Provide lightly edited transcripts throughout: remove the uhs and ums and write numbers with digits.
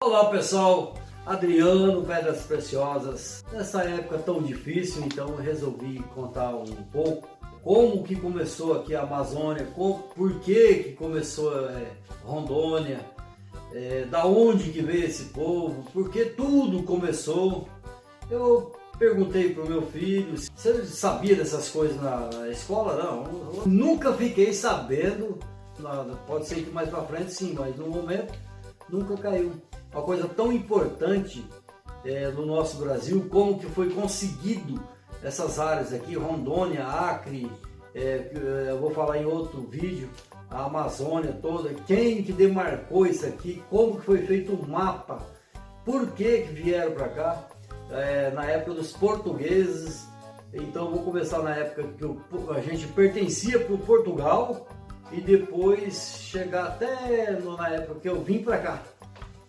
Olá pessoal, Adriano, Pedras Preciosas. Nessa época tão difícil, então eu resolvi contar um pouco como que começou aqui a Amazônia, por que começou Rondônia, da onde que veio esse povo, por que tudo começou. Eu perguntei para o meu filho se ele sabia dessas coisas na escola. Não, eu nunca fiquei sabendo. Pode ser que mais para frente sim, mas no momento nunca caiu. Uma coisa tão importante no nosso Brasil, como que foi conseguido essas áreas aqui, Rondônia, Acre, eu vou falar em outro vídeo, a Amazônia toda, quem que demarcou isso aqui, como que foi feito o mapa, por que vieram para cá, na época dos portugueses. Então vou começar na época que a gente pertencia para o Portugal e depois chegar até na época que eu vim para cá.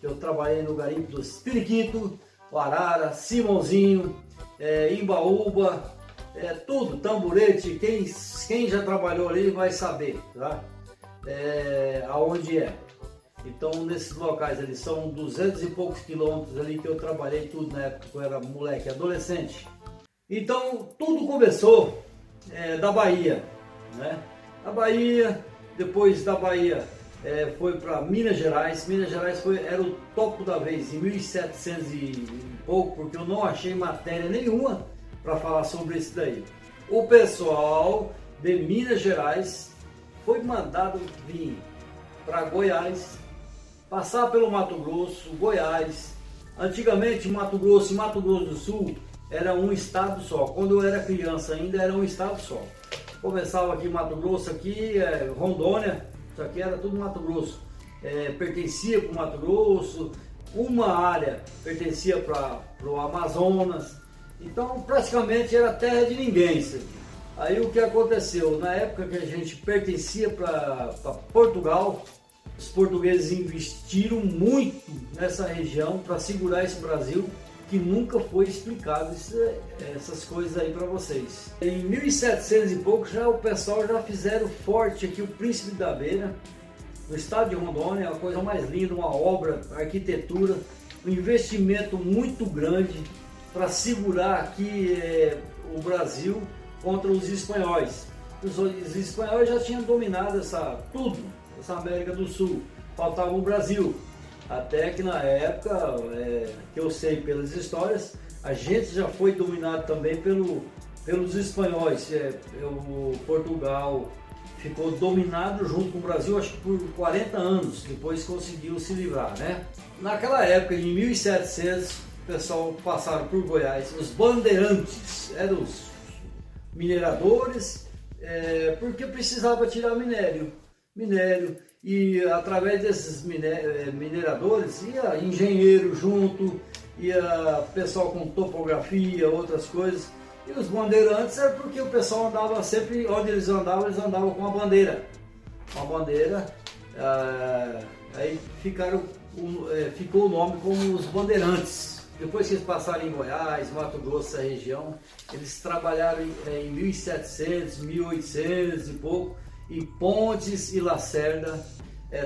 Eu trabalhei no garimpo dos Periquito, Arara, Simãozinho, Imbaúba, tudo, Tamborete. Quem já trabalhou ali vai saber, tá? Aonde é. Então nesses locais ali são 200 e poucos quilômetros ali que eu trabalhei tudo na época que eu era moleque, adolescente. Então tudo começou da Bahia, né? A Bahia, depois da Bahia foi para Minas Gerais. Minas Gerais era o topo da vez, em 1700 e pouco, porque eu não achei matéria nenhuma para falar sobre isso daí. O pessoal de Minas Gerais foi mandado vir para Goiás, passar pelo Mato Grosso, Goiás. Antigamente Mato Grosso e Mato Grosso do Sul era um estado só. Quando eu era criança ainda era um estado só. Começava aqui Mato Grosso, aqui Rondônia. Isso aqui era tudo Mato Grosso, pertencia para o Mato Grosso, uma área pertencia para o Amazonas, então praticamente era terra de ninguém isso aqui. Aí o que aconteceu, na época que a gente pertencia para Portugal, os portugueses investiram muito nessa região para segurar esse Brasil, que nunca foi explicado essas coisas aí para vocês. Em 1700 e pouco o pessoal já fizeram forte aqui o Príncipe da Beira, no estado de Rondônia, a coisa mais linda, uma obra, arquitetura, um investimento muito grande para segurar aqui o Brasil contra os espanhóis. Os espanhóis já tinham dominado essa América do Sul, faltava o Brasil. Até que na época, que eu sei pelas histórias, a gente já foi dominado também pelos espanhóis. O Portugal ficou dominado junto com o Brasil, acho que por 40 anos, depois conseguiu se livrar, né? Naquela época, em 1700, o pessoal passaram por Goiás, os bandeirantes, eram os mineradores, porque precisava tirar minério. E através desses mineradores ia engenheiro junto, ia pessoal com topografia, outras coisas. E os bandeirantes era porque o pessoal andava sempre, onde eles andavam com uma bandeira. Aí ficou o nome como os bandeirantes. Depois que eles passaram em Goiás, Mato Grosso, essa região, eles trabalharam em 1700, 1800 e pouco, em Pontes e Lacerda.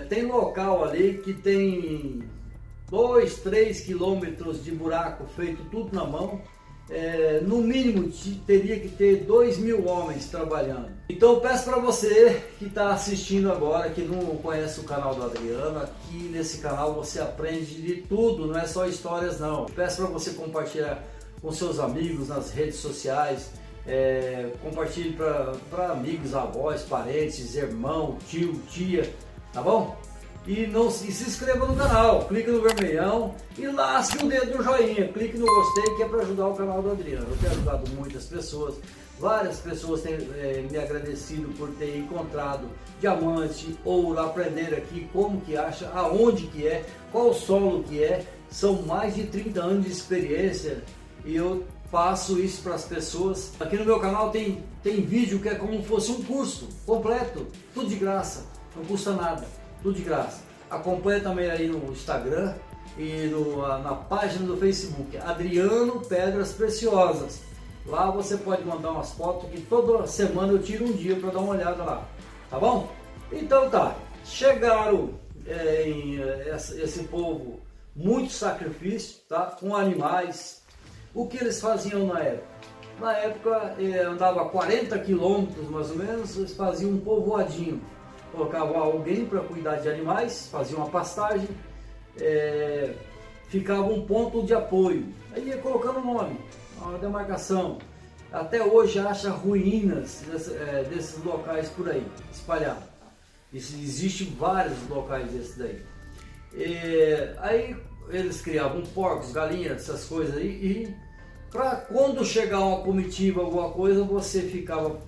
Tem local ali que tem 2, 3 quilômetros de buraco feito tudo na mão. No mínimo teria que ter 2.000 homens trabalhando. Então eu peço para você que está assistindo agora, que não conhece o canal do Adriano, aqui nesse canal você aprende de tudo, não é só histórias não. Peço para você compartilhar com seus amigos nas redes sociais. Compartilhe para amigos, avós, parentes, irmão, tio, tia, tá bom? E se inscreva no canal, clique no vermelhão e lasque o dedo no joinha, clique no gostei, que é para ajudar o canal do Adriano. Eu tenho ajudado muitas pessoas, várias pessoas têm me agradecido por ter encontrado diamante, ouro, aprender aqui como que acha, aonde que é, qual solo que é. São mais de 30 anos de experiência e eu passo isso para as pessoas. Aqui no meu canal tem vídeo que é como se fosse um curso completo, tudo de graça, não custa nada, tudo de graça. Acompanha também aí no Instagram e na página do Facebook, Adriano Pedras Preciosas. Lá você pode mandar umas fotos que toda semana eu tiro um dia para dar uma olhada lá, tá bom? Então tá, chegaram esse povo muito sacrifício, tá? Com animais. O que eles faziam na época? Na época andava 40 quilômetros mais ou menos, eles faziam um povoadinho. Colocavam alguém para cuidar de animais, faziam uma pastagem, ficava um ponto de apoio. Aí ia colocando o nome, uma demarcação. Até hoje acha ruínas desses locais por aí, espalhados. Existem vários locais desses daí. Aí eles criavam porcos, galinhas, essas coisas aí, e para quando chegar uma comitiva, alguma coisa, você ficava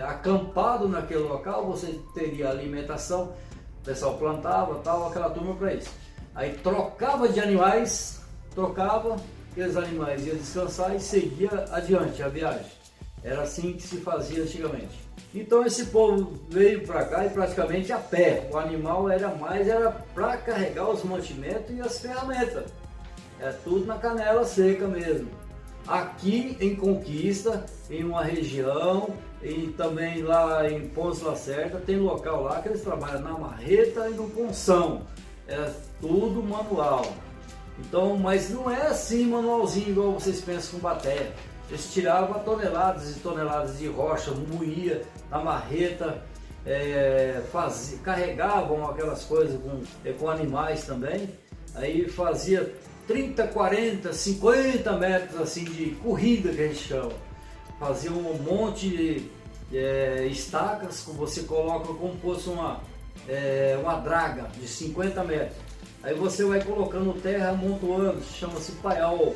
acampado naquele local, você teria alimentação, o pessoal plantava, tal, aquela turma para isso. Aí trocava de animais, aqueles animais iam descansar e seguia adiante a viagem. Era assim que se fazia antigamente. Então esse povo veio para cá e praticamente a pé. O animal era para carregar os mantimentos e as ferramentas. É tudo na canela seca mesmo. Aqui em Conquista, em uma região, e também lá em Ponce Lacerda, tem local lá que eles trabalham na marreta e no punção. É tudo manual. Então, mas não é assim manualzinho igual vocês pensam com bateia. Eles tiravam toneladas e toneladas de rocha, moía na marreta, carregavam aquelas coisas com animais também. Aí fazia 30, 40, 50 metros assim de corrida que a gente chama. Fazia um monte de estacas que você coloca como fosse uma draga de 50 metros. Aí você vai colocando terra, amontoando, chama-se paiol.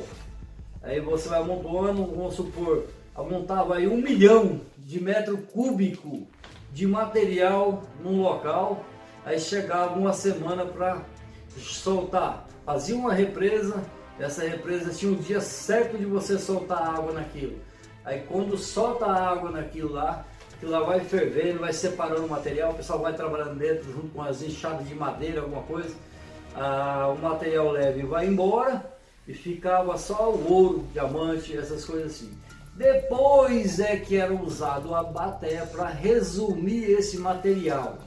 Aí você vai amontoando, vamos supor, amontava aí 1 milhão de metro cúbico de material num local. Aí chegava uma semana para soltar. Fazia uma represa, essa represa tinha um dia certo de você soltar água naquilo. Aí quando solta a água naquilo lá, aquilo lá vai fervendo, vai separando o material, o pessoal vai trabalhando dentro junto com as enxadas de madeira, alguma coisa. O material leve vai embora e ficava só o ouro, diamante, essas coisas assim. Depois é que era usado a bateia para resumir esse material.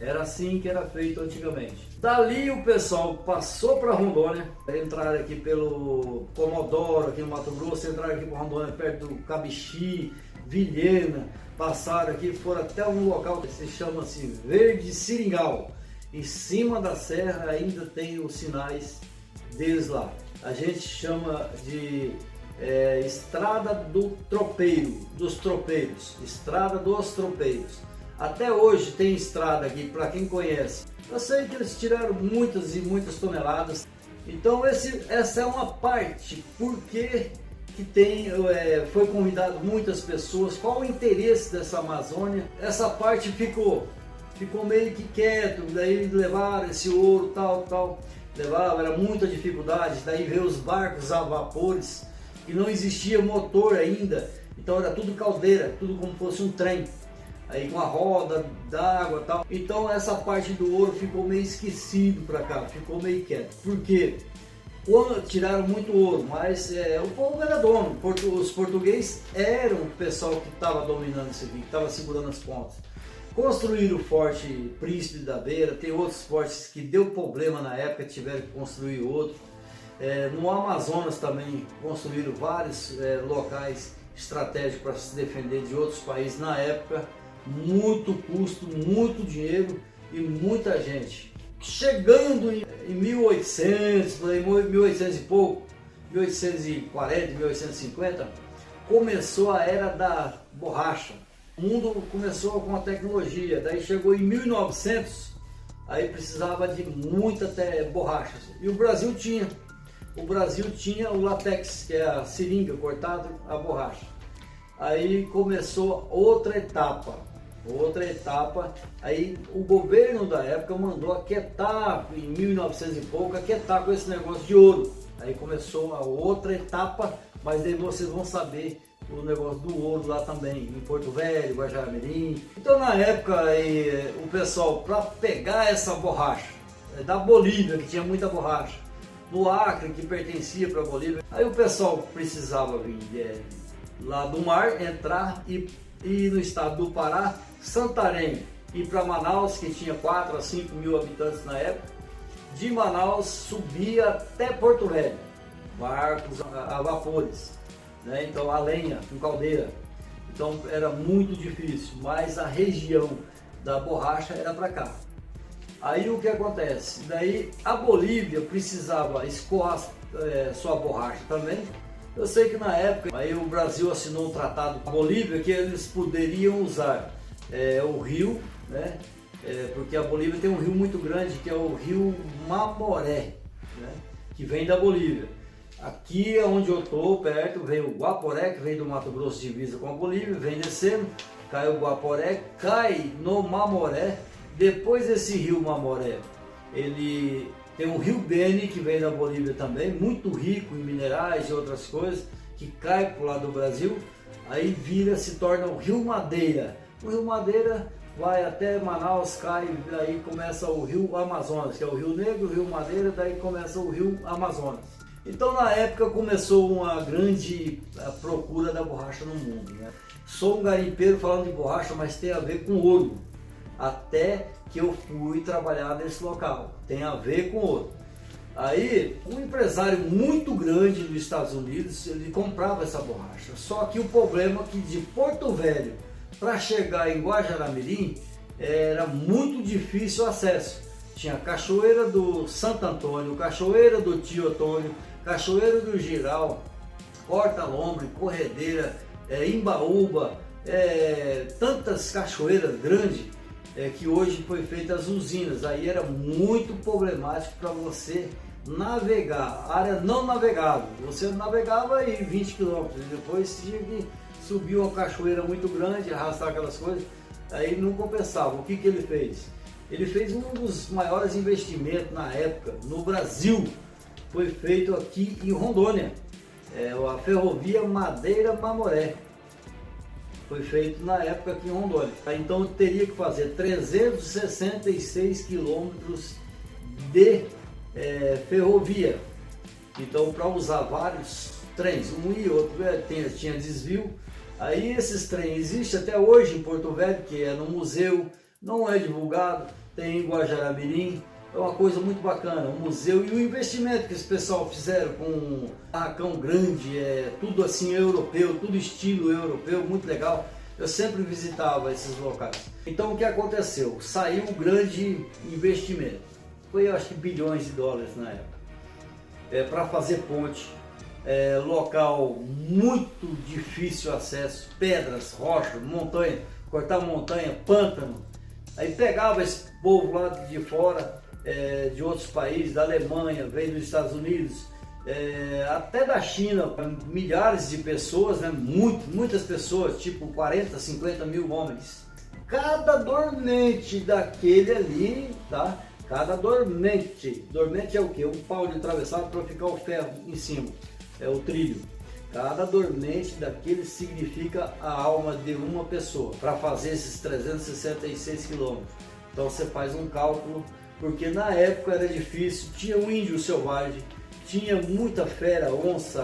Era assim que era feito antigamente. Dali o pessoal passou para Rondônia, entraram aqui pelo Comodoro, aqui no Mato Grosso, entraram aqui para Rondônia, perto do Cabixi, Vilhena, passaram aqui, foram até um local que se chama-se Verde Seringal. Em cima da serra ainda tem os sinais deles lá. A gente chama de Estrada do Tropeiro, dos Tropeiros, Estrada dos Tropeiros. Até hoje tem estrada aqui, para quem conhece. Eu sei que eles tiraram muitas e muitas toneladas. Então essa é uma parte, porque foi convidado muitas pessoas, qual o interesse dessa Amazônia. Essa parte ficou meio que quieto, daí levaram esse ouro, tal, levavam, era muita dificuldade, daí veio os barcos a vapores, e não existia motor ainda, então era tudo caldeira, tudo como fosse um trem, aí com a roda d'água e tal. Então essa parte do ouro ficou meio esquecido para cá, ficou meio quieto. Por quê? Tiraram muito ouro, mas o povo era dono, os portugueses eram o pessoal que estava dominando isso aqui, que estava segurando as pontas. Construíram o Forte Príncipe da Beira, tem outros fortes que deu problema na época, tiveram que construir outro. No Amazonas também construíram vários locais estratégicos para se defender de outros países na época. Muito custo, muito dinheiro e muita gente. Chegando em 1800, 1800 e pouco, 1840, 1850, começou a era da borracha. O mundo começou com a tecnologia, daí chegou em 1900, aí precisava de muita borracha. E o Brasil tinha o látex, que é a seringa cortada, a borracha. Aí começou outra etapa, aí o governo da época mandou aquietar, em 1900 e pouco, aquietar com esse negócio de ouro. Aí começou a outra etapa, mas daí vocês vão saber o negócio do ouro lá também, em Porto Velho, Guajará-Mirim. Então na época o pessoal, para pegar essa borracha, da Bolívia, que tinha muita borracha, no Acre, que pertencia para a Bolívia, aí o pessoal precisava vir lá do mar, entrar e no estado do Pará, Santarém, ir para Manaus, que tinha 4 a 5 mil habitantes na época, de Manaus subia até Porto Velho, barcos a vapores, né? Então a lenha com caldeira, então era muito difícil, mas a região da borracha era para cá. Aí o que acontece? Daí a Bolívia precisava escoar sua borracha também. Eu sei que na época aí o Brasil assinou um tratado com a Bolívia que eles poderiam usar o rio, né? Porque a Bolívia tem um rio muito grande que é o rio Mamoré, né? Que vem da Bolívia. Aqui onde eu estou, perto, vem o Guaporé, que vem do Mato Grosso, divisa com a Bolívia, vem descendo, cai o Guaporé, cai no Mamoré. Depois desse rio Mamoré, ele tem o rio Beni, que vem da Bolívia também, muito rico em minerais e outras coisas, que cai para o lado do Brasil, aí se torna o rio Madeira. O rio Madeira vai até Manaus, cai, daí começa o rio Amazonas, que é o Rio Negro, o rio Madeira, daí começa o rio Amazonas. Então na época começou uma grande procura da borracha no mundo, né? Sou um garimpeiro falando de borracha, mas tem a ver com ouro. Até que eu fui trabalhar nesse local, tem a ver com ouro. Aí um empresário muito grande dos Estados Unidos, ele comprava essa borracha. Só que o problema é que de Porto Velho para chegar em Guajará-Mirim era muito difícil o acesso. Tinha Cachoeira do Santo Antônio, Cachoeira do Tio Antônio, Cachoeira do Giral, Porta-Lombre, Corredeira, Imbaúba, tantas cachoeiras grandes que hoje foi feitas as usinas. Aí era muito problemático para você navegar, área não navegável. Você navegava aí 20 km, depois tinha que subir uma cachoeira muito grande, arrastar aquelas coisas, aí não compensava. O que ele fez? Ele fez um dos maiores investimentos na época no Brasil, foi feito aqui em Rondônia, a ferrovia Madeira-Mamoré. Foi feito na época aqui em Rondônia. Então teria que fazer 366 quilômetros de ferrovia. Então para usar vários trens, um e outro, tinha desvio. Aí esses trens existem até hoje em Porto Velho, que é no museu, não é divulgado, tem em Guajará-Mirim. É uma coisa muito bacana, o museu e o investimento que esse pessoal fizeram com um barracão grande, tudo assim europeu, tudo estilo europeu, muito legal. Eu sempre visitava esses locais. Então o que aconteceu? Saiu um grande investimento, foi eu acho que bilhões de dólares na época, para fazer ponte, local muito difícil acesso, pedras, rochas, montanha, cortar montanha, pântano. Aí pegava esse povo lá de fora, de outros países, da Alemanha, veio dos Estados Unidos, até da China, milhares de pessoas, né? Muitas pessoas, tipo 40, 50 mil homens. Cada dormente daquele ali, tá? Cada dormente é o que? Um pau de atravessado para ficar o ferro em cima, é o trilho. Cada dormente daquele significa a alma de uma pessoa, para fazer esses 366 quilômetros. Então você faz um cálculo, porque na época era difícil, tinha um índio selvagem, tinha muita fera, onça,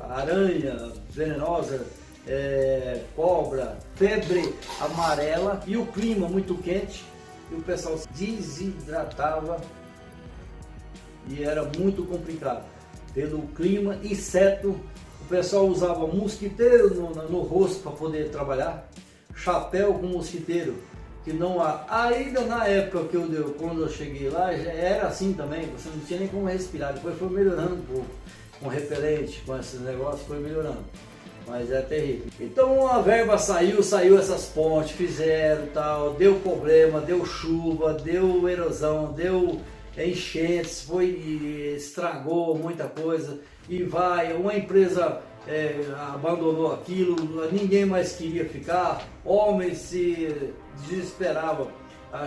aranha venenosa, cobra, febre amarela e o clima muito quente, e o pessoal se desidratava e era muito complicado. Pelo clima, inseto, o pessoal usava mosquiteiro no rosto para poder trabalhar, chapéu com mosquiteiro, que não há. Ainda na época quando eu cheguei lá, já era assim também, você não tinha nem como respirar. Depois foi melhorando um pouco, com repelente, com esses negócios, foi melhorando, mas é terrível. Então a verba saiu essas pontes, fizeram tal, deu problema, deu chuva, deu erosão, deu enchentes, estragou muita coisa, e uma empresa abandonou aquilo, ninguém mais queria ficar, homens se desesperavam,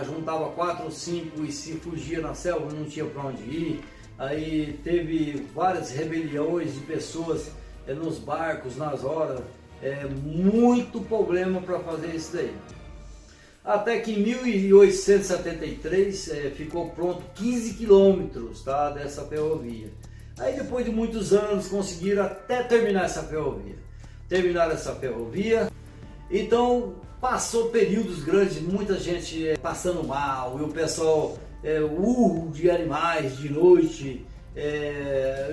juntava 4 ou 5 e se fugia na selva, não tinha para onde ir. Aí teve várias rebeliões de pessoas nos barcos, nas horas, muito problema para fazer isso daí. Até que em 1873 ficou pronto 15 quilômetros, tá, dessa ferrovia. Aí depois de muitos anos conseguiram até terminar essa ferrovia. Terminaram essa ferrovia, então passou períodos grandes, muita gente passando mal, e o pessoal urro de animais de noite.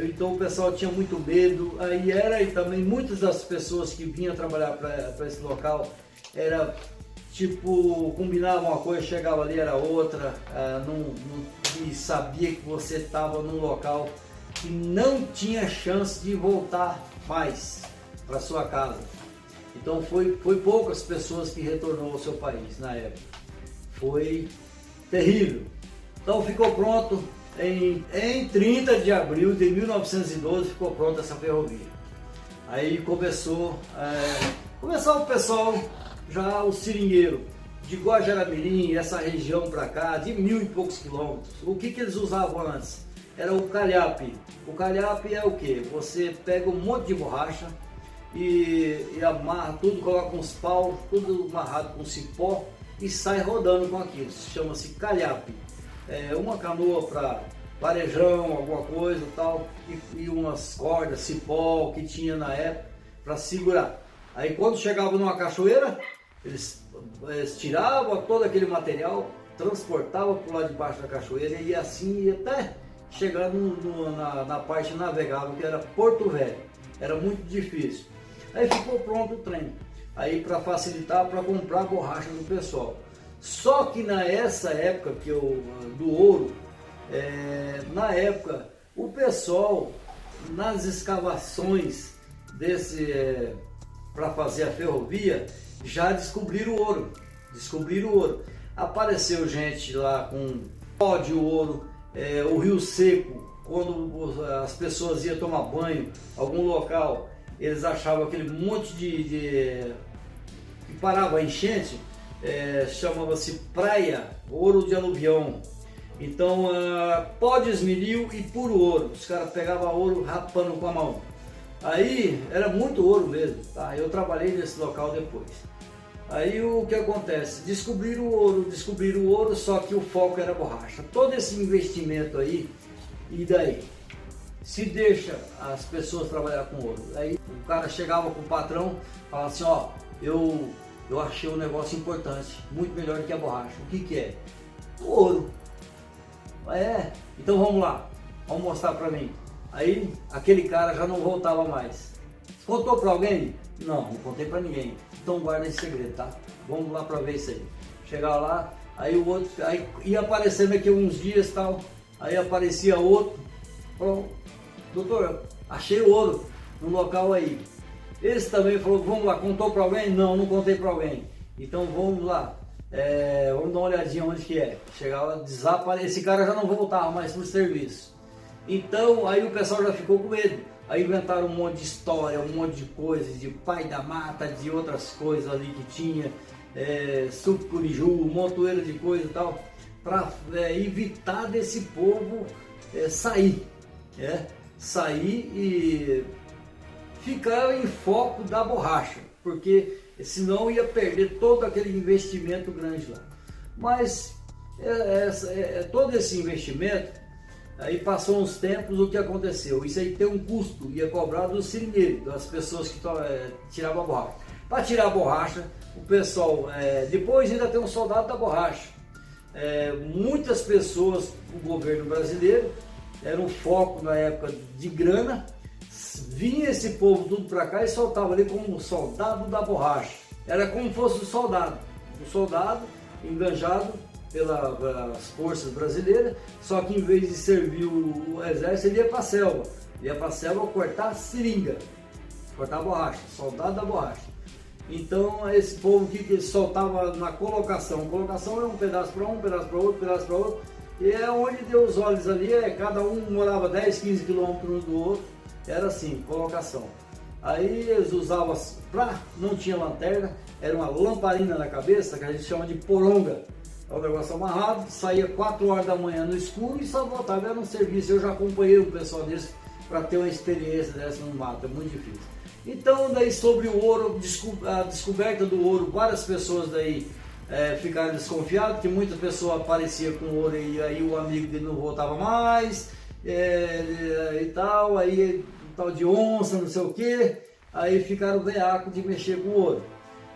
Então o pessoal tinha muito medo. Aí e também muitas das pessoas que vinham trabalhar para esse local era tipo, combinava uma coisa, chegava ali era outra, e sabia que você estava num local que não tinha chance de voltar mais para sua casa. Então foi poucas pessoas que retornou ao seu país na época. Foi terrível. Então ficou pronto em 30 de abril de 1912, ficou pronta essa ferrovia. Aí começou o pessoal, já o seringueiro de Guajará-Mirim, essa região para cá, de 1000 e poucos quilômetros. O que eles usavam antes? Era o calhape. O calhape é o que? Você pega um monte de borracha e amarra tudo, coloca uns paus, tudo amarrado com cipó e sai rodando com aquilo. Chama-se calhape. Uma canoa para varejão, alguma coisa e tal, e umas cordas, cipó que tinha na época para segurar. Aí quando chegava numa cachoeira, eles tiravam todo aquele material, transportavam para o lado de baixo da cachoeira e assim ia até chegar na parte navegável, que era Porto Velho. Era muito difícil. Aí ficou pronto o trem. Aí para facilitar, para comprar borracha do pessoal. Só que nessa época do ouro, na época o pessoal nas escavações para fazer a ferrovia já descobriram o ouro. Apareceu gente lá com pó de ouro, o Rio Seco, quando as pessoas iam tomar banho, algum local, eles achavam aquele monte que parava a enchente, chamava-se praia, ouro de aluvião. Então, pó de esmeril e puro ouro. Os caras pegavam ouro rapando com a mão. Aí, era muito ouro mesmo, tá? Eu trabalhei nesse local depois. Aí, o que acontece? Descobriram o ouro, só que o foco era borracha. Todo esse investimento aí, e daí? Se deixa as pessoas trabalhar com ouro. Aí, o cara chegava com o patrão, falava assim, ó, eu achei um negócio importante, muito melhor do que a borracha. O que é? O ouro. Então vamos lá, vamos mostrar pra mim. Aí aquele cara já não voltava mais. Contou pra alguém? Não contei pra ninguém. Então guarda esse segredo, tá? Vamos lá pra ver isso aí. Chegava lá, aí o outro, aí ia aparecendo aqui uns dias tal, aí aparecia outro, falou, doutor, achei o ouro no local aí. Esse também falou, vamos lá, contou pra alguém? Não contei pra alguém. Então vamos lá. Vamos dar uma olhadinha onde que é. Chegava, desapareceu, esse cara já não voltava mais pro serviço. Então aí o pessoal já ficou com medo. Aí inventaram um monte de história, um monte de coisas, de pai da mata, de outras coisas ali que tinha, sucuriju, montoeiro de coisa e tal, para evitar desse povo sair e ficar em foco da borracha, porque senão ia perder todo aquele investimento grande lá. Mas todo esse investimento, aí passou uns tempos, o que aconteceu? Isso aí tem um custo, ia cobrar do seringueiro, das pessoas que tiravam a borracha. Para tirar a borracha, o pessoal, depois ainda tem um soldado da borracha. Muitas pessoas, o governo brasileiro, era um foco na época de grana, vinha esse povo tudo para cá e soltava ali como um soldado da borracha. Era como fosse um soldado enganjado pelas forças brasileiras, só que em vez de servir o exército, ele ia para a selva. Ele ia para a selva cortar seringa, cortar borracha, soldado da borracha. Então esse povo que ele soltava na colocação. Colocação era um pedaço para um pedaço para outro, pedaço para outro. E é onde deu os olhos ali, cada um morava 10, 15 quilômetros um do outro. Era assim, colocação. Aí eles usavam, não tinha lanterna, era uma lamparina na cabeça, que a gente chama de poronga. É um negócio amarrado, saía 4 horas da manhã no escuro e só voltava, era um serviço. Eu já acompanhei um pessoal desse para ter uma experiência dessa no mato, é muito difícil. Então daí sobre o ouro, a descoberta do ouro, várias pessoas daí ficaram desconfiadas, que muita pessoa aparecia com ouro e aí o amigo dele não voltava mais, e tal, aí tal de onça, não sei o que, aí ficaram veacos de mexer com ouro.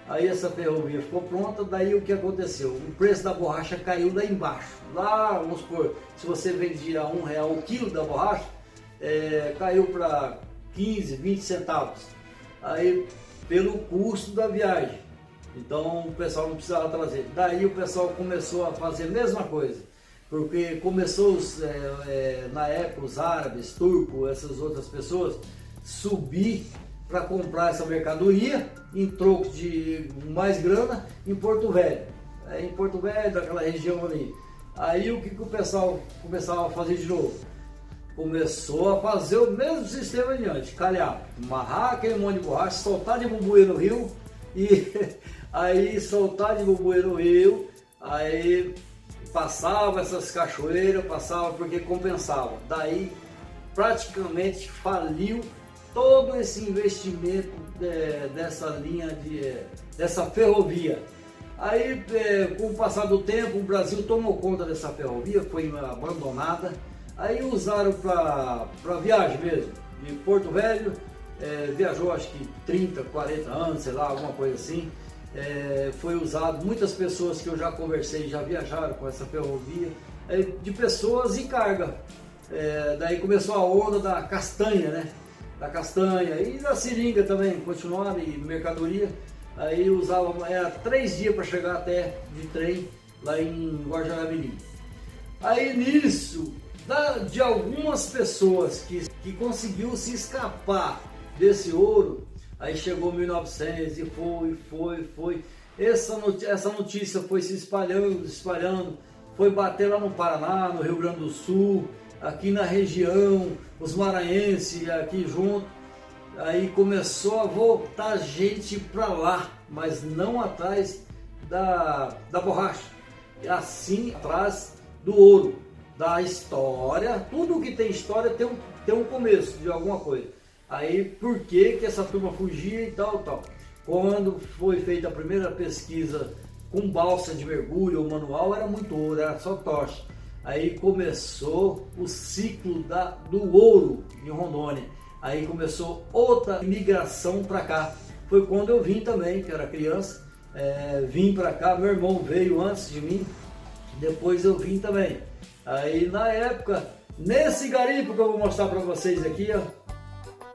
Aí essa ferrovia ficou pronta, daí o que aconteceu? O preço da borracha caiu lá embaixo. Lá, vamos supor, se você vendia R$1 o quilo da borracha, caiu para 15, 20 centavos. Aí, pelo custo da viagem. Então o pessoal não precisava trazer. Daí o pessoal começou a fazer a mesma coisa. Porque começou, na época, os árabes, turcos, essas outras pessoas, subir para comprar essa mercadoria em troco de mais grana em Porto Velho. Em Porto Velho, daquela região ali. Aí o que o pessoal começava a fazer de novo? Começou a fazer o mesmo sistema adiante, calhar, amarrar aquele monte de borracha, soltar de bumbuê no rio, e aí soltar de bumbuê no rio, aí passava essas cachoeiras, passava porque compensava. Daí praticamente faliu todo esse investimento dessa linha, dessa ferrovia. Aí com o passar do tempo o Brasil tomou conta dessa ferrovia, foi abandonada. Aí usaram para viagem mesmo, de Porto Velho, viajou acho que 30, 40 anos, sei lá, alguma coisa assim. Foi usado, muitas pessoas que eu já conversei já viajaram com essa ferrovia, de pessoas e carga. Daí começou a onda da castanha, né? Da castanha e da seringa também, continuaram, e mercadoria. Aí usava 3 dias para chegar até de trem lá em Guajará-Mirim. Aí nisso, de algumas pessoas que conseguiu se escapar desse ouro, aí chegou 1900 e foi. Essa notícia foi se espalhando, foi bater lá no Paraná, no Rio Grande do Sul, aqui na região, os maranhenses aqui junto. Aí começou a voltar gente para lá, mas não atrás da borracha, e assim atrás do ouro, da história. Tudo que tem história tem um começo de alguma coisa. Aí por que essa turma fugia e tal. Quando foi feita a primeira pesquisa com balsa de mergulho ou manual, era muito ouro, era só tocha. Aí começou o ciclo do ouro em Rondônia. Aí começou outra migração para cá. Foi quando eu vim também, que era criança, vim para cá. Meu irmão veio antes de mim, depois eu vim também. Aí na época, nesse garimpo que eu vou mostrar para vocês aqui, ó,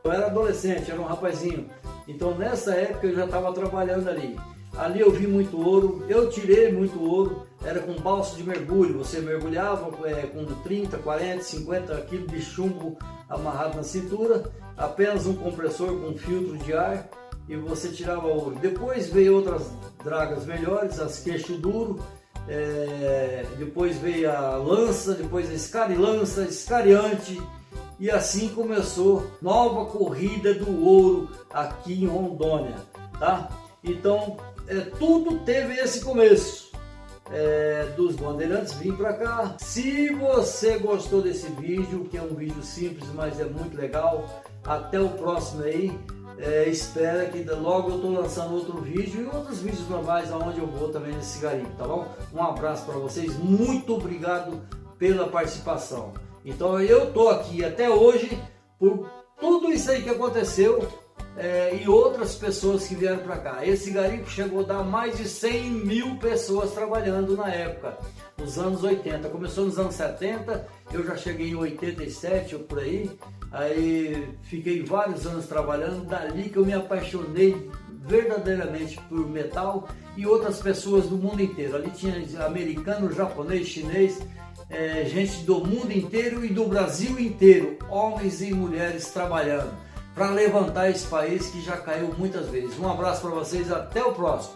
eu era adolescente, era um rapazinho. Então nessa época eu já estava trabalhando ali. Ali eu vi muito ouro, eu tirei muito ouro, era com balsa de mergulho. Você mergulhava com 30, 40, 50 quilos de chumbo amarrado na cintura, apenas um compressor com filtro de ar, e você tirava ouro. Depois veio outras dragas melhores, as queixo duro, depois veio a lança, depois a escarilança, escariante, e assim começou nova corrida do ouro aqui em Rondônia, tá? Então tudo teve esse começo, dos bandeirantes vir para cá. Se você gostou desse vídeo, que é um vídeo simples, mas é muito legal, até o próximo aí. Espera que logo eu estou lançando outro vídeo e outros vídeos normais aonde eu vou também nesse garimpo, tá bom? Um abraço para vocês, muito obrigado pela participação. Então eu tô aqui até hoje por tudo isso aí que aconteceu, e outras pessoas que vieram para cá. Esse garimpo chegou a dar mais de 100 mil pessoas trabalhando na época, nos anos 80. Começou nos anos 70, eu já cheguei em 87 ou por aí. Aí fiquei vários anos trabalhando, dali que eu me apaixonei verdadeiramente por metal, e outras pessoas do mundo inteiro. Ali tinha americano, japonês, chinês, gente do mundo inteiro e do Brasil inteiro, homens e mulheres trabalhando para levantar esse país que já caiu muitas vezes. Um abraço para vocês, até o próximo.